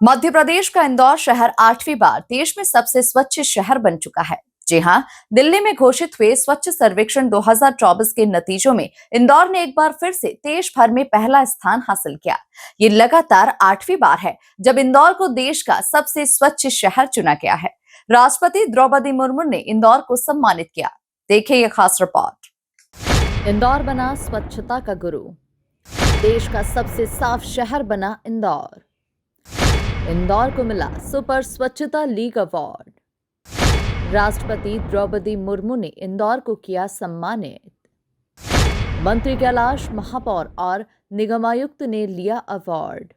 मध्य प्रदेश का इंदौर शहर 8वीं बार देश में सबसे स्वच्छ शहर बन चुका है। जी हां, दिल्ली में घोषित हुए स्वच्छ सर्वेक्षण 2024 के नतीजों में इंदौर ने एक बार फिर से देश भर में पहला स्थान हासिल किया। ये लगातार 8वीं बार है जब इंदौर को देश का सबसे स्वच्छ शहर चुना गया है। राष्ट्रपति द्रौपदी मुर्मू ने इंदौर को सम्मानित किया। देखिए ये खास रिपोर्ट। इंदौर बना स्वच्छता का गुरु, देश का सबसे साफ शहर बना इंदौर। इंदौर को मिला सुपर स्वच्छता लीग अवार्ड। राष्ट्रपति द्रौपदी मुर्मू ने इंदौर को किया सम्मानित। मंत्री कैलाश महापौर और निगमायुक्त ने लिया अवार्ड।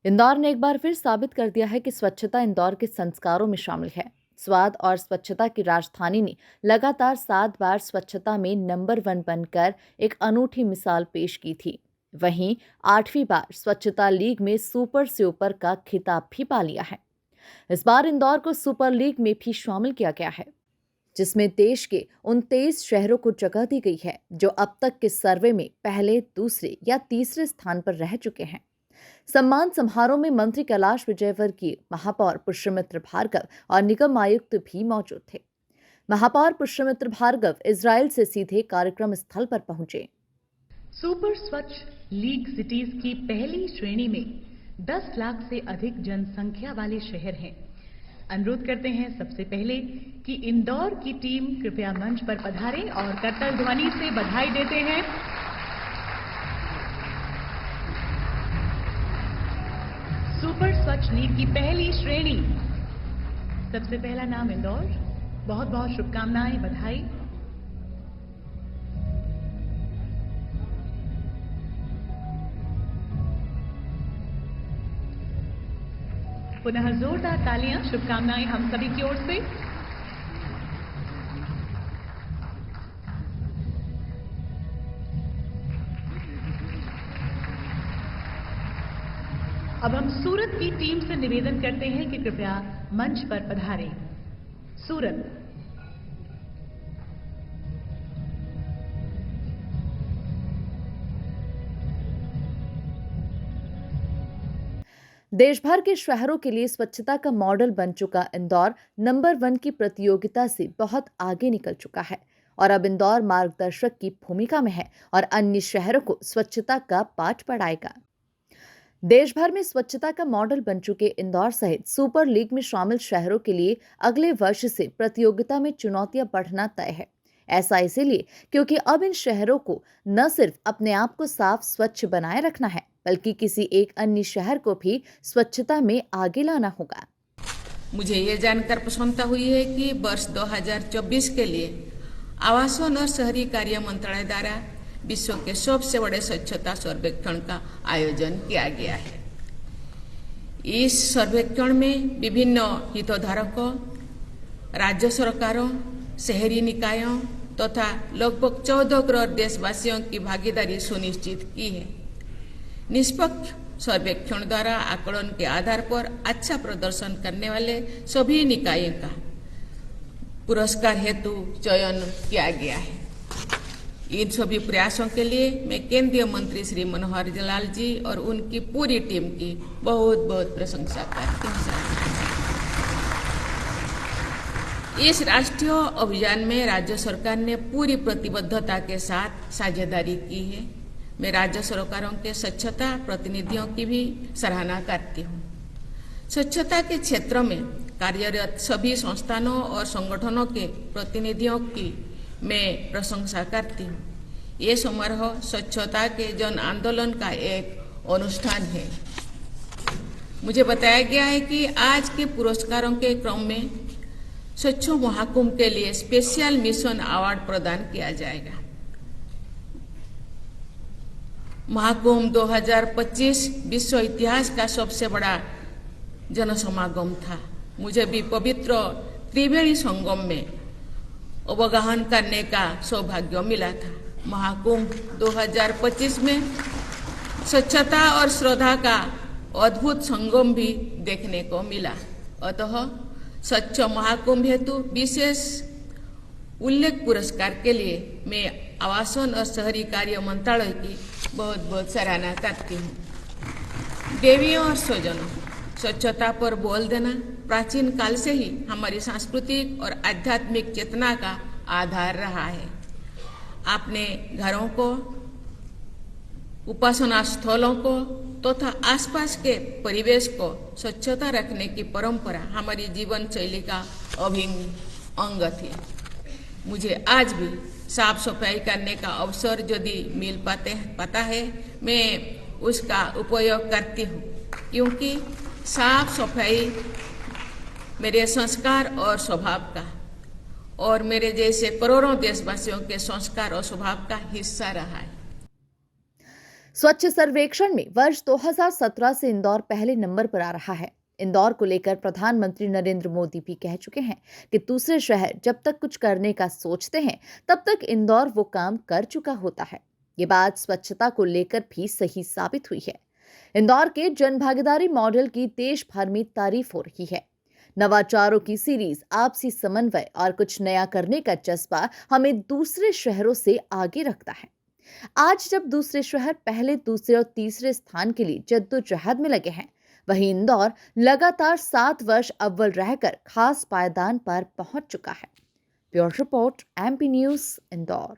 इंदौर ने एक बार फिर साबित कर दिया है कि स्वच्छता इंदौर के संस्कारों में शामिल है। स्वाद और स्वच्छता की राजधानी ने लगातार 7 बार स्वच्छता में नंबर 1 बनकर एक अनूठी मिसाल पेश की थी। वहीं 8वीं बार स्वच्छता लीग में सुपर से ऊपर का खिताब भी पा लिया है। इस बार इंदौर को सुपर लीग में भी शामिल किया गया है, जिसमें देश के 29 शहरों को जगह दी गई है, जो अब तक के सर्वे में पहले, दूसरे या तीसरे स्थान पर रह चुके हैं। सम्मान समारोह में मंत्री कैलाश विजयवर्गीय, महापौर पुष्यमित्र भार्गव और निगम आयुक्त भी मौजूद थे। महापौर पुष्यमित्र भार्गव इजराइल से सीधे कार्यक्रम स्थल पर पहुंचे। सुपर स्वच्छ लीग सिटीज की पहली श्रेणी में 10 लाख से अधिक जनसंख्या वाले शहर हैं। अनुरोध करते हैं सबसे पहले कि इंदौर की टीम कृपया मंच पर पधारे और करतल ध्वनि से बधाई देते हैं। सुपर स्वच्छ लीग की पहली श्रेणी, सबसे पहला नाम इंदौर। बहुत बहुत शुभकामनाएं, बधाई। पुनः जोरदार तालियां, शुभकामनाएं हम सभी की ओर से। अब हम सूरत की टीम से निवेदन करते हैं कि कृपया मंच पर पधारें। सूरत। देश भर के शहरों के लिए स्वच्छता का मॉडल बन चुका इंदौर नंबर 1 की प्रतियोगिता से बहुत आगे निकल चुका है और अब इंदौर मार्गदर्शक की भूमिका में है और अन्य शहरों को स्वच्छता का पाठ पढ़ाएगा। देश भर में स्वच्छता का मॉडल बन चुके इंदौर सहित सुपर लीग में शामिल शहरों के लिए अगले वर्ष से प्रतियोगिता में चुनौतियां बढ़ना तय है। ऐसा इसीलिए क्योंकि अब इन शहरों को न सिर्फ अपने आप को साफ स्वच्छ बनाए रखना है, बल्कि किसी एक अन्य शहर को भी स्वच्छता में आगे लाना होगा। मुझे ये जानकर प्रसन्नता हुई है कि वर्ष 2024 के लिए आवासन और शहरी कार्य मंत्रालय द्वारा विश्व के सबसे बड़े स्वच्छता सर्वेक्षण का आयोजन किया गया है। इस सर्वेक्षण में विभिन्न हितधारकों, राज्य सरकारों, शहरी निकायों तथा लगभग 14 करोड़ देशवासियों की भागीदारी सुनिश्चित की है। निष्पक्ष सर्वेक्षण द्वारा आकलन के आधार पर अच्छा प्रदर्शन करने वाले सभी निकायों का पुरस्कार हेतु चयन किया गया है। इन सभी प्रयासों के लिए मैं केंद्रीय मंत्री श्री मनोहर लाल जी और उनकी पूरी टीम की बहुत बहुत प्रशंसा करती हूँ। इस राष्ट्रीय अभियान में राज्य सरकार ने पूरी प्रतिबद्धता के साथ साझेदारी की है। मैं राज्य सरकारों के स्वच्छता प्रतिनिधियों की भी सराहना करती हूँ। स्वच्छता के क्षेत्र में कार्यरत सभी संस्थानों और संगठनों के प्रतिनिधियों की मैं प्रशंसा करती हूँ। ये समारोह स्वच्छता के जन आंदोलन का एक अनुष्ठान है। मुझे बताया गया है कि आज के पुरस्कारों के क्रम में स्वच्छ महाकुंभ के लिए स्पेशल मिशन अवार्ड प्रदान किया जाएगा। महाकुंभ 2025 विश्व इतिहास का सबसे बड़ा जनसमागम था। मुझे भी पवित्र त्रिवेणी संगम में अवगाहन करने का सौभाग्य मिला था। महाकुंभ 2025 में स्वच्छता और श्रद्धा का अद्भुत संगम भी देखने को मिला। अतः स्वच्छ महाकुंभ हेतु विशेष उल्लेख पुरस्कार के लिए मैं आवासन और शहरी कार्य मंत्रालय की बहुत बहुत सराहना करती हूँ। देवियों और स्वजनों, स्वच्छता पर बोल देना प्राचीन काल से ही हमारी सांस्कृतिक और आध्यात्मिक चेतना का आधार रहा है। आपने घरों को, उपासना स्थलों को तथा आसपास के परिवेश को स्वच्छता रखने की परंपरा हमारी जीवन शैली का अभिन्न अंग थी। मुझे आज भी साफ सफाई करने का अवसर यदि मिल पाता है, मैं उसका उपयोग करती हूँ, क्योंकि साफ सफाई मेरे संस्कार और स्वभाव का और मेरे जैसे करोड़ों देशवासियों के संस्कार और स्वभाव का हिस्सा रहा है। स्वच्छ सर्वेक्षण में वर्ष 2017 से इंदौर पहले नंबर पर आ रहा है। इंदौर को लेकर प्रधानमंत्री नरेंद्र मोदी भी कह चुके हैं कि दूसरे शहर जब तक कुछ करने का सोचते हैं तब तक इंदौर वो काम कर चुका होता है। ये बात स्वच्छता को लेकर भी सही साबित हुई है। इंदौर के जन भागीदारी मॉडल की देश भर में तारीफ हो रही है। नवाचारों की सीरीज, आपसी समन्वय और कुछ नया करने का जज्बा हमें दूसरे शहरों से आगे रखता है। आज जब दूसरे शहर पहले, दूसरे और तीसरे स्थान के लिए जद्दोजहद में लगे हैं, वहीं इंदौर लगातार 7 वर्ष अव्वल रहकर खास पायदान पर पहुंच चुका है। Bureau report, MP news, Indore.